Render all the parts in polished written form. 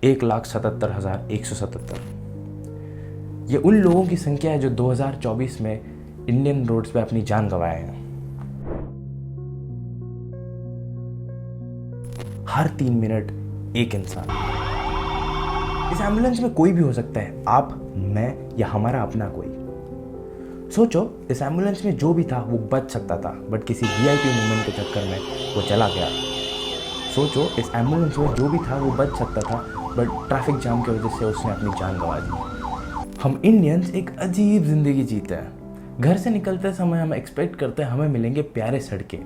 1,77,177। ये उन लोगों की संख्या है जो 2024 में इंडियन रोड्स पे अपनी जान गंवाए हैं। हर 3 मिनट एक इंसान। इस एम्बुलेंस में कोई भी हो सकता है, आप, मैं या हमारा अपना कोई। सोचो, इस एम्बुलेंस में जो भी था वो बच सकता था, बट किसी वीआईपी मूवमेंट के चक्कर में वो चला गया। सोचो, इस एम्बुलेंस में जो भी था वो बच सकता था, बट ट्रैफिक जाम की वजह से उसने अपनी जान गंवा दी। हम इंडियन्स एक अजीब जिंदगी जीते हैं। घर से निकलते समय हम एक्सपेक्ट करते हैं हमें मिलेंगे प्यारे सड़कें,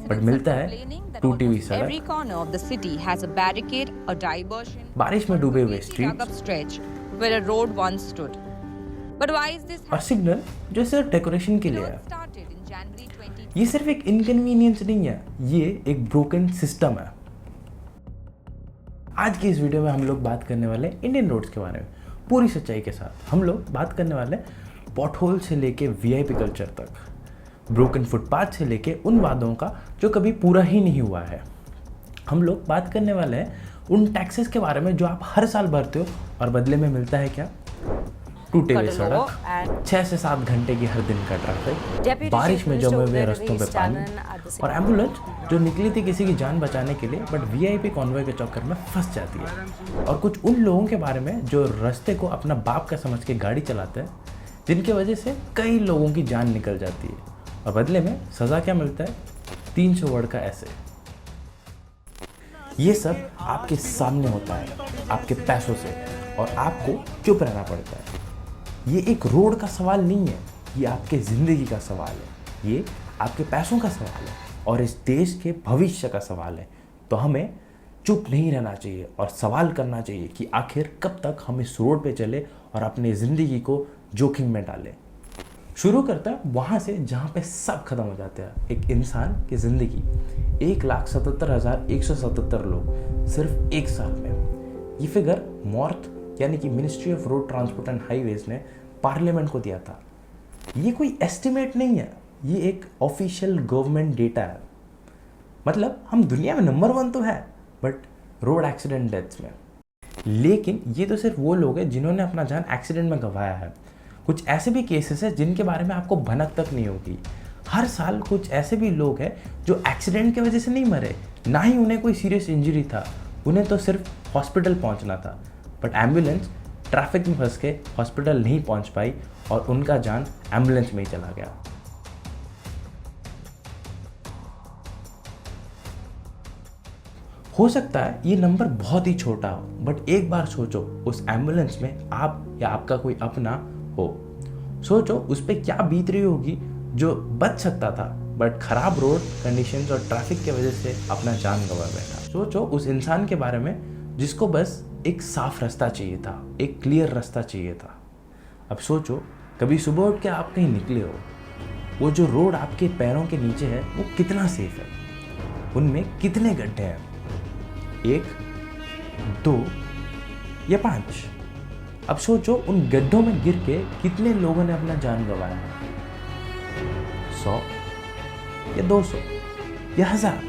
बट मिलता है टूटी हुई सड़क, बारिश में डूबे हुए स्ट्रीट और सिग्नल जो सिर्फ डेकोरेशन के लिए है। ये सिर्फ एक इनकन्वीनियंस नहीं है, ये एक ब्रोकन सिस्टम है। आज की इस वीडियो में हम लोग बात करने वाले इंडियन रोड्स के बारे में पूरी सच्चाई के साथ। हम लोग बात करने वाले पॉटहोल से लेके वीआईपी कल्चर तक, ब्रोकन फुटपाथ से लेके उन वादों का जो कभी पूरा ही नहीं हुआ है। हम लोग बात करने वाले हैं उन टैक्सेस के बारे में जो आप हर साल भरते हो और बदले में मिलता है क्या? टूटे हुए सड़क, 6 से 7 घंटे की हर दिन का ट्रैफिक, बारिश में जमे हुए रास्तों पे पानी और एम्बुलेंस जो निकली थी किसी की जान बचाने के लिए, बट वीआईपी कॉन्वॉय के चक्कर में फंस जाती है। और कुछ उन लोगों के बारे में जो रास्ते को अपना बाप का समझ के गाड़ी चलाते हैं, जिनकी वजह से कई लोगों की जान निकल जाती है और बदले में सज़ा क्या मिलता है? 300 वर्ड का ऐसे। ये सब आपके सामने होता है, आपके पैसों से, और आपको चुप रहना पड़ता है। ये एक रोड का सवाल नहीं है, ये आपके ज़िंदगी का सवाल है, ये आपके पैसों का सवाल है और इस देश के भविष्य का सवाल है। तो हमें चुप नहीं रहना चाहिए और सवाल करना चाहिए कि आखिर कब तक हम इस रोड पे चले और अपनी ज़िंदगी को जोखिम में डालें। शुरू करता है वहाँ से जहाँ पे सब खत्म हो जाते हैं। एक इंसान की ज़िंदगी, 1,77,177 लोग सिर्फ एक साल में। ये फिगर मॉर्थ यानी कि ministry of road transport and highways ने पार्लियामेंट को दिया था। ये कोई एस्टिमेट नहीं है, ये एक ऑफिशियल गवर्नमेंट डेटा है। मतलब हम दुनिया में नंबर 1 तो है, बट रोड एक्सीडेंट डेथ्स में। लेकिन ये तो सिर्फ वो लोग हैं जिन्होंने अपना जान एक्सीडेंट में गंवाया है। कुछ ऐसे भी केसेस हैं जिनके बारे में आपको भनक तक नहीं होगी। हर साल कुछ ऐसे भी लोग हैं जो एक्सीडेंट की वजह से नहीं मरे, ना ही उन्हें कोई सीरियस इंजरी था, उन्हें तो सिर्फ हॉस्पिटल पहुंचना था, बट एम्बुलेंस ट्रैफिक में फंस के हॉस्पिटल नहीं पहुंच पाई और उनका जान एम्बुलेंस में ही चला गया। हो सकता है ये नंबर बहुत ही छोटा हो, बट एक बार सोचो उस एम्बुलेंस में आप या आपका कोई अपना हो। सोचो उस पर क्या बीत रही होगी जो बच सकता था, बट खराब रोड कंडीशंस और ट्रैफिक की वजह से अपना जान गंवा बैठा। सोचो उस इंसान के बारे में जिसको बस एक साफ रास्ता चाहिए था, एक क्लियर रास्ता चाहिए था। अब सोचो कभी सुबह उठ के आप कहीं निकले हो, वो जो रोड आपके पैरों के नीचे है वो कितना सेफ है, उनमें कितने गड्ढे हैं, 1, 2 या 5। अब सोचो उन गड्ढों में गिर के कितने लोगों ने अपना जान गंवाया है, 100 या 200 या 1000।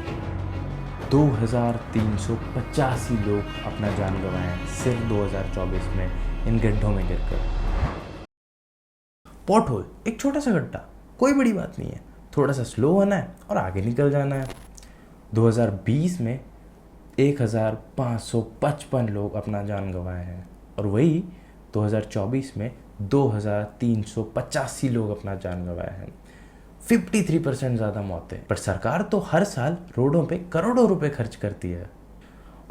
2385 लोग अपना जान गंवाए हैं सिर्फ 2024 में इन गड्ढों में गिरकर। पॉटहोल एक छोटा सा गड्ढा, कोई बड़ी बात नहीं है, थोड़ा सा स्लो होना है और आगे निकल जाना है। 2020 में 1555 लोग अपना जान गंवाए हैं और वही 2024 में 2385 लोग अपना जान गंवाए हैं। 53% ज़्यादा मौतें। पर सरकार तो हर साल रोडों पे करोड़ों रुपए खर्च करती है।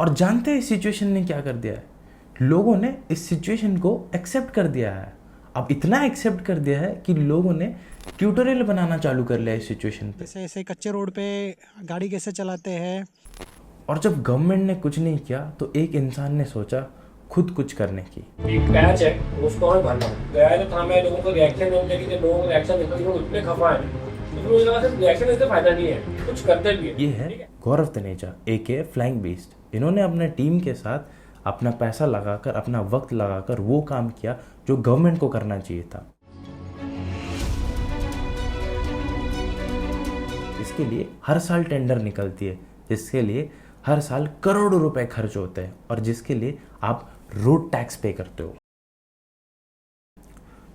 और जानते हैं इस सिचुएशन ने क्या कर दिया है? लोगों ने इस सिचुएशन को एक्सेप्ट कर दिया है। अब इतना एक्सेप्ट कर दिया है कि लोगों ने ट्यूटोरियल बनाना चालू कर लिया इस सिचुएशन पे। ऐसे कच्चे रोड पे गाड़ी कैसे चलाते हैं। और जब गवर्नमेंट ने कुछ नहीं किया तो एक इंसान ने सोचा खुद कुछ करने की। एक पैच है उसको हमें भरना है। गया तो था मैं लोगों को रिएक्शन नहीं मिलेगी, कि लोगों को रिएक्शन निकल वो इतने खफा है, तो रिएक्शन इससे फायदा नहीं है, कुछ करते भी है। ये है गौरव तनेजा एके फ्लाइंग बीस्ट। इन्होंने अपने टीम के साथ अपना पैसा लगाकर, अपना वक्त लगाकर वो काम किया जो गवर्नमेंट को करना चाहिए था। इसके लिए हर साल टेंडर निकलती है, जिसके लिए हर साल करोड़ों रुपए खर्च होते हैं और जिसके लिए आप रोड टैक्स पे करते हो।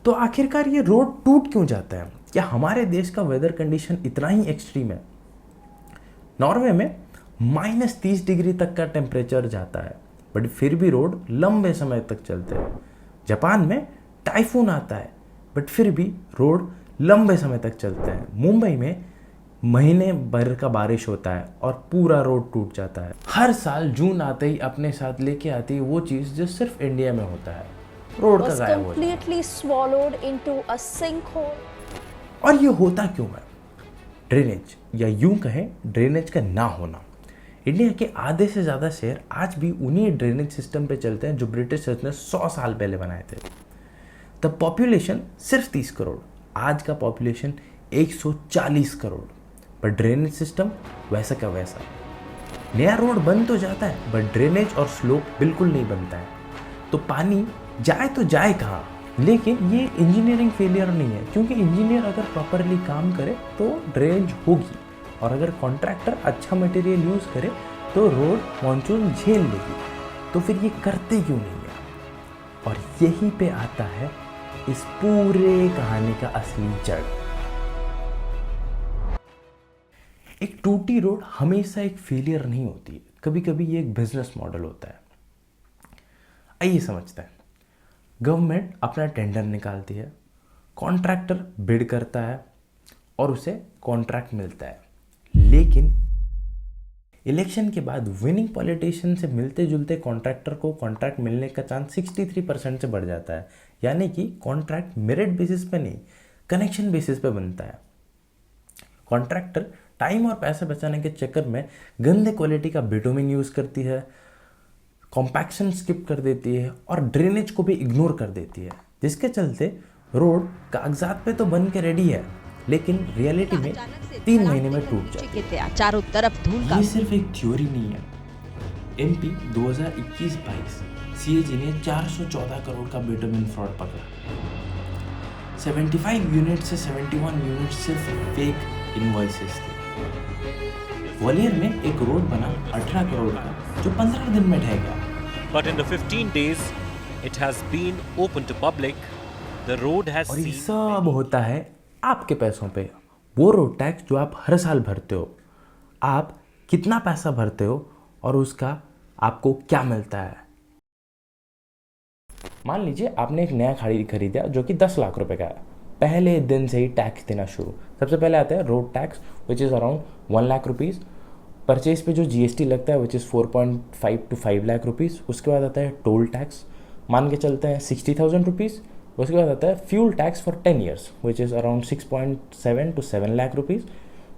तो आखिरकार ये रोड टूट क्यों जाता है? क्या हमारे देश का वेदर कंडीशन इतना ही एक्सट्रीम है? नॉर्वे में -30 डिग्री तक का टेम्परेचर जाता है बट फिर भी रोड लंबे समय तक चलते हैं। जापान में टाइफून आता है बट फिर भी रोड लंबे समय तक चलते हैं। मुंबई में महीने भर का बारिश होता है और पूरा रोड टूट जाता है। हर साल जून आते ही अपने साथ लेके आती है वो चीज़ जो सिर्फ इंडिया में होता है, रोड का गायब हो जाना। completely swallowed into a sinkhole. और ये होता क्यों है? ड्रेनेज, या यूं कहें ड्रेनेज का ना होना। इंडिया के आधे से ज़्यादा शहर आज भी उन्हीं ड्रेनेज सिस्टम पे चलते हैं जो ब्रिटिशर्स ने 100 साल पहले बनाए थे। तब पॉपुलेशन सिर्फ 30 करोड़, आज का पॉपुलेशन 140 करोड़, पर ड्रेनेज सिस्टम वैसा का वैसा। नया रोड बन तो जाता है बट ड्रेनेज और स्लोप बिल्कुल नहीं बनता है। तो पानी जाए तो जाए कहाँ? लेकिन ये इंजीनियरिंग फेलियर नहीं है, क्योंकि इंजीनियर अगर प्रॉपरली काम करे तो ड्रेनेज होगी, और अगर कॉन्ट्रैक्टर अच्छा मटेरियल यूज़ करे तो रोड मॉनसून झेल लेगी। तो फिर ये करते क्यों नहीं है? और यहीं पे आता है इस पूरे कहानी का असली जड़। एक टूटी रोड हमेशा एक फेलियर नहीं होती है, कभी कभी ये एक बिजनेस मॉडल होता है। आइए समझते हैं। गवर्नमेंट अपना टेंडर निकालती है, कॉन्ट्रैक्टर बिड करता है और उसे कॉन्ट्रैक्ट मिलता है। लेकिन इलेक्शन के बाद विनिंग पॉलिटिशियन से मिलते जुलते कॉन्ट्रैक्टर को कॉन्ट्रैक्ट मिलने का चांस 63% से बढ़ जाता है। यानी कि कॉन्ट्रैक्ट मेरिट बेसिस पे नहीं, कनेक्शन बेसिस पे बनता है। कॉन्ट्रैक्टर टाइम और पैसे बचाने के चक्कर में गंदे क्वालिटी का बिटुमिन यूज़ करती है, कॉम्पैक्शन स्किप कर देती है और ड्रेनेज को भी इग्नोर कर देती है, जिसके चलते रोड कागजात पे तो बन के रेडी है लेकिन रियलिटी में 3 महीने में टूट जाती है। चारों तरफ धूल का। ये सिर्फ एक थ्योरी नहीं है। एमपी 2021-22 सीएजी ने 414 करोड़ का बिटुमिन फ्रॉड पकड़ा। 75 यूनिट से 71 यूनिट सिर्फ फेक इनवॉइसेस थे। ग्वालियर में एक रोड बना 18 करोड़ का जो 15 दिन में ढह गया। But in the 15 days it has been open to public, the road has और ये seen सब होता है आपके पैसों पे। वो रोड टैक्स जो आप हर साल भरते हो, आप कितना पैसा भरते हो और उसका आपको क्या मिलता है? मान लीजिए आपने एक नया गाड़ी खरीदा जो कि 10 लाख रुपए का है। पहले दिन से ही टैक्स देना शुरू। सबसे पहले आता है road tax which is around 1 lakh rupees. Purchase पे जो जीएसटी लगता है which is 4.5 to 5 lakh rupees. उसके बाद आता है टोल टैक्स, मान के चलते हैं 60,000 रुपीज़। उसके बाद आता है fuel tax for 10 years which is around 6.7 to 7 lakh rupees.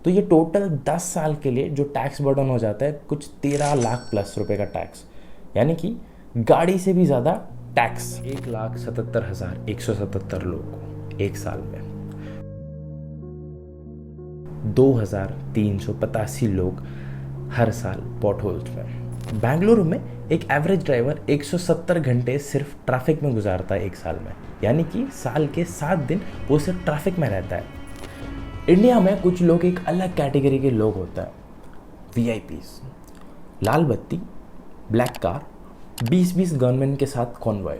तो ये टोटल 10 साल के लिए जो टैक्स बर्डन हो जाता है कुछ 13 लाख प्लस रुपए का टैक्स, यानी कि गाड़ी से भी ज़्यादा टैक्स। 1,77,177 लोगों को एक साल में, 2,385 लोग हर साल पॉट होल्स में। बेंगलुरु में एक एवरेज ड्राइवर 170 घंटे सिर्फ ट्रैफिक में गुजारता है एक साल में, यानी कि साल के 7 दिन वो सिर्फ ट्रैफिक में रहता है। इंडिया में कुछ लोग एक अलग कैटेगरी के लोग होता है, वीआईपीज। लाल बत्ती, ब्लैक कार, 20-20 गवर्नमेंट के साथ कॉन्वॉय,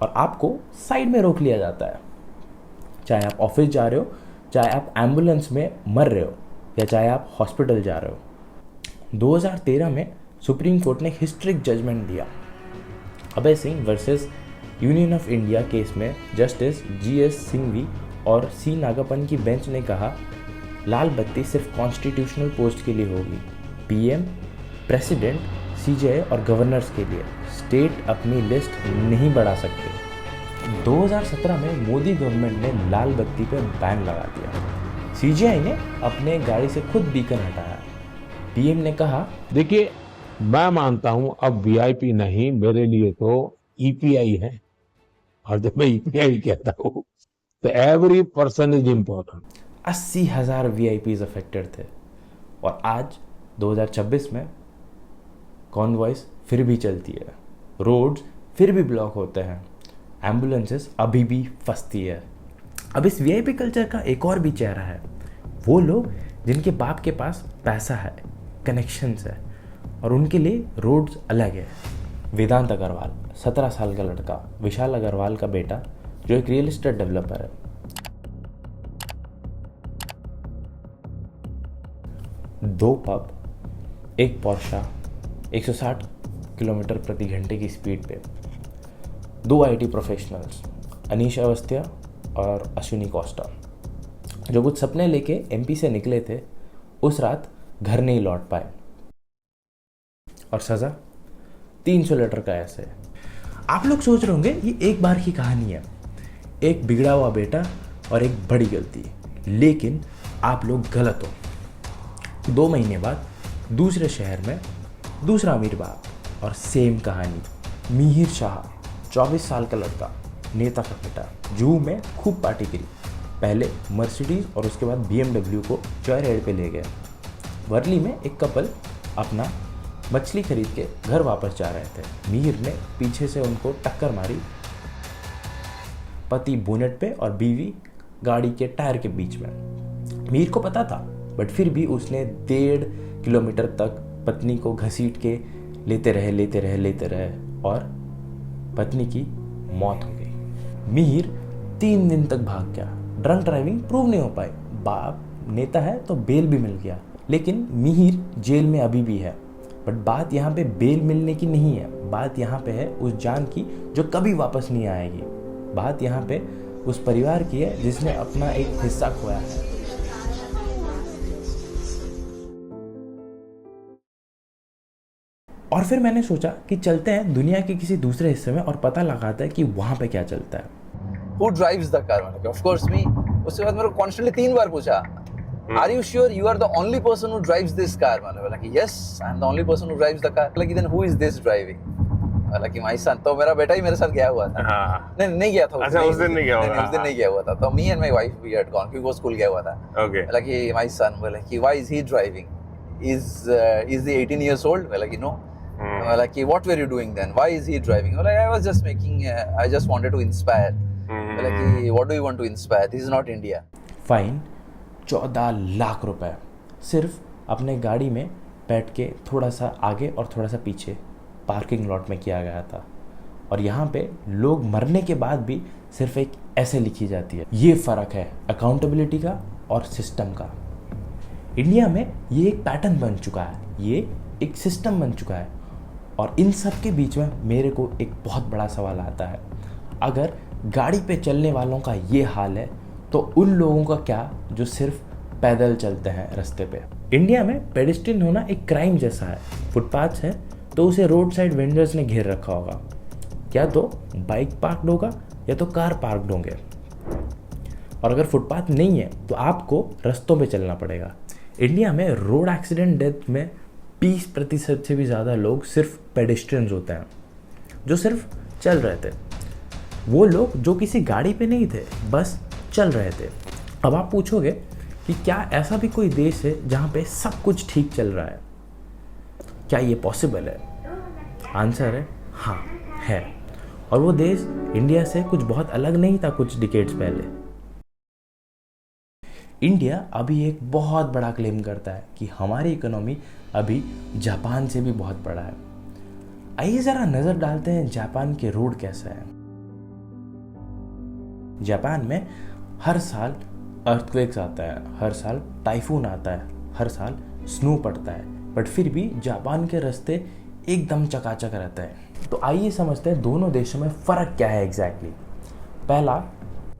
और आपको साइड में रोक लिया जाता है। चाहे आप ऑफिस जा रहे हो, चाहे आप एम्बुलेंस में मर रहे हो, या चाहे आप हॉस्पिटल जा रहे हो। 2013 में सुप्रीम कोर्ट ने हिस्ट्रिक जजमेंट दिया। Abhay Singh versus Union of India case में जस्टिस जीएस सिंघवी और सी नागप्पन की बेंच ने कहा लाल बत्ती सिर्फ कॉन्स्टिट्यूशनल पोस्ट के लिए होगी, पीएम, प्रेसिडेंट, सीजेआई और गवर्नर्स के लिए। स्टेट अपनी लिस्ट नहीं बढ़ा सकते। 2017 में मोदी गवर्नमेंट ने लाल बत्ती पर बैन लगा दिया। सीजेआई ने अपने गाड़ी से खुद बीकन हटाया। पीएम ने कहा, देखिए मैं मानता हूं अब वीआईपी नहीं, मेरे लिए तो ईपीआई है, और जब मैं ईपीआई कहता हूं तो every person is important. 80,000 VIPs affected थे, और आज 2026 में कॉन्वॉइस फिर भी चलती है, रोड्स फिर भी ब्लॉक होते हैं, एम्बुलेंसेस अभी भी फंसती है। अब इस वीआईपी कल्चर का एक और भी चेहरा है, वो लोग जिनके बाप के पास पैसा है, कनेक्शंस है, और उनके लिए रोड्स अलग है। वेदांत अग्रवाल 17 साल का लड़का, विशाल अग्रवाल का बेटा जो एक रियल एस्टेट डेवलपर है। 2 पब, एक पोर्शा, 160 किलोमीटर प्रति घंटे की स्पीड पे, 2 आईटी प्रोफेशनल्स, अनीश अवस्थिया और अश्विनी कोस्टा, जो कुछ सपने लेके एमपी से निकले थे, उस रात घर नहीं लौट पाए और सज़ा 300 लीटर का ऐसे। आप लोग सोच रहे होंगे ये एक बार की कहानी है, एक बिगड़ा हुआ बेटा और एक बड़ी गलती, लेकिन आप लोग गलत हो। 2 महीने बाद दूसरे शहर में दूसरा अमीर बाप और सेम कहानी। मिहिर शाह 24 साल का लड़का, नेता का बेटा, जुहू में खूब पार्टी करी। पहले मर्सिडीज और उसके बाद BMW को जॉय राइड पे ले गए। वर्ली में एक कपल अपना मछली खरीद के घर वापस जा रहे थे। मिहिर ने पीछे से उनको टक्कर मारी। पति बोनेट पे और बीवी गाड़ी के टायर के बीच में। मिहिर को पता था, बट फिर भी उसने 1.5 किलोमीटर तक पत्नी को घसीट के लेते रहे और पत्नी की मौत हो गई। मिहिर 3 दिन तक भाग गया। ड्रंक ड्राइविंग प्रूव नहीं हो पाई। बाप नेता है तो बेल भी मिल गया, लेकिन मिहिर जेल में अभी भी है। बट बात यहाँ पे बेल मिलने की नहीं है, बात यहाँ पे है उस जान की जो कभी वापस नहीं आएगी। बात यहाँ पे उस परिवार की है जिसने अपना एक हिस्सा खोया है। और फिर मैंने सोचा कि चलते हैं दुनिया के किसी दूसरे हिस्से में और पता लगाता है कि वहाँ पे क्या चलता है। Who drives the car? मैंने कहा, of course me. उसके बाद मेरे को कॉन्स्टेंटली 3 बार पूछा, Are you sure you are the only person who drives this car? मैंने बोला कि yes, I am the only person who drives the car. Like then who is this driving? बोला कि my son. तो मेरा बेटा ही मेरे साथ गया हुआ था। हाँ। नहीं गया था। अच्छा, उस दिन नहीं गया हुआ था। उस दिन नहीं गया हुआ था। तो me and my wife we had gone क्योंकि वो स्कूल गया हुआ था। Okay. बोला कि my son, बोला कि why is he driving? Is he 18 years old? बोला कि no. बोला कि what were you doing then? Why is he driving? बोला I was just making, I just wanted to inspire. बोला कि what do you want to inspire? This is not India. Fine 14 lakh रुपए सिर्फ अपने गाड़ी में बैठ के थोड़ा सा आगे और थोड़ा सा पीछे पार्किंग लॉट में किया गया था। और यहाँ पे लोग मरने के बाद भी सिर्फ एक ऐसे लिखी जाती है। ये फ़र्क है अकाउंटेबिलिटी का और सिस्टम का। इंडिया में ये एक पैटर्न बन चुका है, ये एक सिस्टम बन चुका है। और इन सब के बीच में मेरे को एक बहुत बड़ा सवाल आता है, अगर गाड़ी पे चलने वालों का ये हाल है तो उन लोगों का क्या जो सिर्फ पैदल चलते हैं रास्ते पे। इंडिया में पेडेस्ट्रियन होना एक क्राइम जैसा है। फुटपाथ है तो उसे रोड साइड वेंडर्स ने घेर रखा होगा, या तो बाइक पार्कड होगा या तो कार पार्कड होंगे। और अगर फुटपाथ नहीं है तो आपको रास्तों पे चलना पड़ेगा। इंडिया में रोड एक्सीडेंट डेथ में 20% से भी ज़्यादा लोग सिर्फ पेडेस्ट्रियंस होते हैं, जो सिर्फ चल रहे थे। वो लोग जो किसी गाड़ी पे नहीं थे, बस चल रहे थे। अब आप पूछोगे कि क्या ऐसा भी कोई देश है जहाँ पे सब कुछ ठीक चल रहा है? क्या ये पॉसिबल है? आंसर है हाँ, है। और वो देश इंडिया से कुछ बहुत अलग नहीं था कुछ डिकेड्स पहले। इंडिया अभी एक बहुत बड़ा क्लेम करता है कि हमारी इकोनॉमी अभी जापान से भी बहुत बड़ा है। आइए ज़रा नज़र डालते हैं जापान के रोड कैसा है। जापान में हर साल अर्थक्वेक्स आता है, हर साल टाइफून आता है, हर साल स्नो पड़ता है, बट फिर भी जापान के रास्ते एकदम चकाचक रहते हैं। तो आइए समझते हैं दोनों देशों में फ़र्क क्या है एग्जैक्टली। पहला,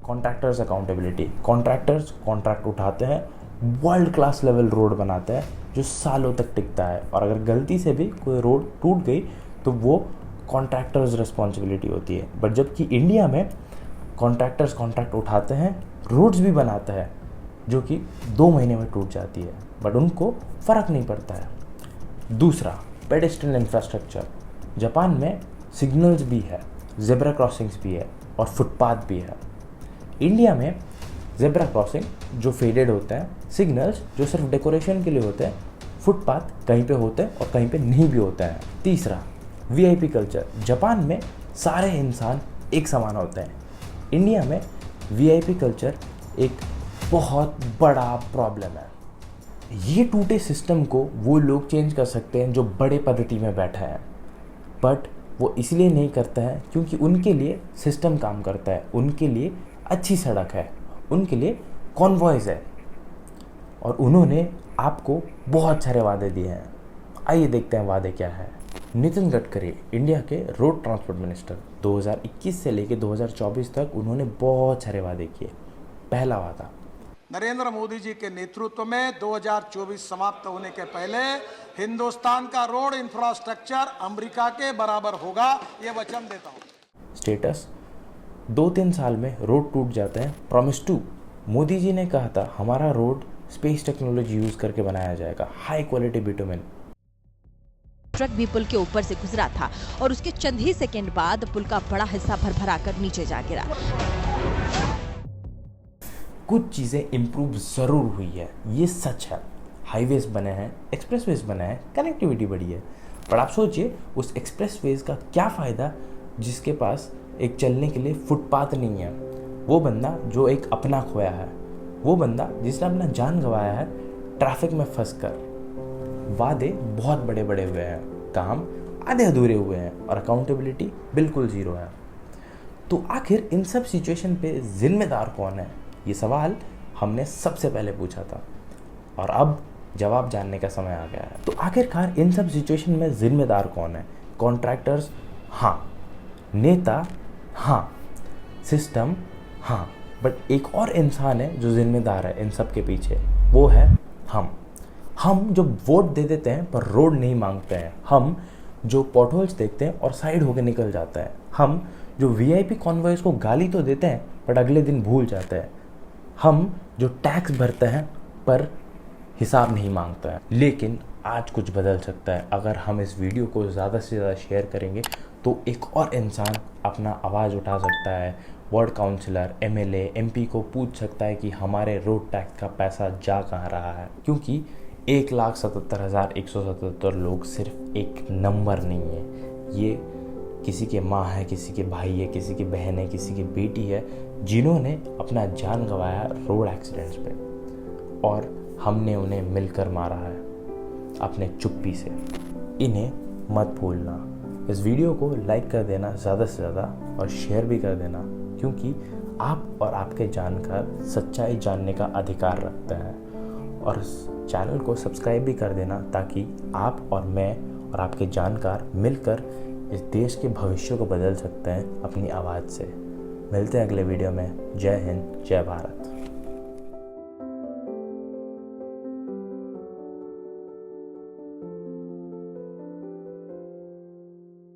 कॉन्ट्रैक्टर्स अकाउंटेबिलिटी। कॉन्ट्रैक्टर्स कॉन्ट्रैक्ट उठाते हैं, वर्ल्ड क्लास लेवल रोड बनाते हैं जो सालों तक टिकता है, और अगर गलती से भी कोई रोड टूट गई तो वो कॉन्ट्रैक्टर्स रिस्पॉन्सिबिलिटी होती है। बट जबकि इंडिया में कॉन्ट्रैक्टर्स कॉन्ट्रैक्ट उठाते हैं, रोड्स भी बनाते हैं जो कि 2 महीने में टूट जाती है, बट उनको फ़र्क नहीं पड़ता है। दूसरा, पेडेस्ट्रियन इंफ्रास्ट्रक्चर। जापान में सिग्नल्स भी है, ज़ेब्रा क्रॉसिंग्स भी है और फुटपाथ भी है। इंडिया में ज़ेब्रा क्रॉसिंग जो फेडेड होते हैं, सिग्नल्स जो सिर्फ डेकोरेशन के लिए होते हैं, फुटपाथ कहीं पे होते हैं और कहीं पे नहीं भी होते हैं। तीसरा, वीआईपी कल्चर। जापान में सारे इंसान एक समान होते हैं। इंडिया में वीआईपी कल्चर एक बहुत बड़ा प्रॉब्लम है। ये टूटे सिस्टम को वो लोग चेंज कर सकते हैं जो बड़े पद्धति में बैठा है, बट वो इसलिए नहीं करता है क्योंकि उनके लिए सिस्टम काम करता है, उनके लिए अच्छी सड़क है, उनके लिए कॉन्वॉयज है, और उन्होंने आपको बहुत सारे वादे दिए हैं। आइए देखते हैं वादे क्या है। नितिन गडकरी इंडिया के रोड ट्रांसपोर्ट मिनिस्टर, 2021 से लेकर 2024 तक उन्होंने बहुत सारे वादे किए। पहला वादा, नरेंद्र मोदी जी के नेतृत्व में 2024 समाप्त होने के पहले हिंदुस्तान का रोड इंफ्रास्ट्रक्चर अमेरिका के बराबर होगा, ये वचन देता हूँ। स्टेटस, 2-3 साल में रोड टूट जाते हैं। प्रॉमिस 2, मोदी जी ने कहा था हमारा रोड स्पेस टेक्नोलॉजी यूज करके बनाया जाएगा, हाई क्वालिटी बिटुमेन। ट्रक भी पुल के ऊपर से गुजरा था और उसके चंद ही सेकंड बाद पुल का बड़ा हिस्सा भरभरा कर नीचे जा गिरा। कुछ चीज़ें इम्प्रूव ज़रूर हुई है, ये सच है। हाईवेज बने हैं, एक्सप्रेसवेज बने हैं, कनेक्टिविटी बढ़ी है, पर आप सोचिए उस एक्सप्रेसवेज का क्या फ़ायदा जिसके पास एक चलने के लिए फुटपाथ नहीं है। वो बंदा जो एक अपना खोया है, वो बंदा जिसने अपना जान गंवाया है ट्रैफिक में फंस कर। वादे बहुत बड़े बड़े हुए हैं, काम आधे अधूरे हुए हैं और अकाउंटेबिलिटी बिल्कुल ज़ीरो है। तो आखिर इन सब सिचुएशन पे जिम्मेदार कौन है, ये सवाल हमने सबसे पहले पूछा था और अब जवाब जानने का समय आ गया है। तो आखिरकार इन सब सिचुएशन में जिम्मेदार कौन है? कॉन्ट्रैक्टर्स हाँ, नेता हाँ, सिस्टम हाँ, बट एक और इंसान है जो जिम्मेदार है इन सब के पीछे, वो है हम जो वोट दे देते हैं पर रोड नहीं मांगते हैं, हम जो पॉटहोल्स देखते हैं और साइड होकर निकल जाते हैं, हम जो वीआईपी कॉन्वॉयज को गाली तो देते हैं बट अगले दिन भूल जाते हैं, हम जो टैक्स भरते हैं पर हिसाब नहीं मांगते हैं। लेकिन आज कुछ बदल सकता है। अगर हम इस वीडियो को ज़्यादा से ज़्यादा शेयर करेंगे तो एक और इंसान अपना आवाज़ उठा सकता है, वार्ड काउंसिलर, एमएलए, एमपी को पूछ सकता है कि हमारे रोड टैक्स का पैसा जा कहाँ रहा है। क्योंकि 1,77,177 लोग सिर्फ एक नंबर नहीं है, ये किसी के माँ है, किसी के भाई है, किसी की बहन है, किसी की बेटी है, जिन्होंने अपना जान गंवाया रोड एक्सीडेंट्स पे, और हमने उन्हें मिलकर मारा है अपने चुप्पी से। इन्हें मत भूलना। इस वीडियो को लाइक कर देना ज़्यादा से ज़्यादा और शेयर भी कर देना, क्योंकि आप और आपके जानकार सच्चाई जानने का अधिकार रखते हैं। और इस चैनल को सब्सक्राइब भी कर देना ताकि आप और मैं और आपके जानकार मिलकर इस देश के भविष्य को बदल सकते हैं अपनी आवाज़ से। मिलते हैं अगले वीडियो में। जय हिंद, जय भारत।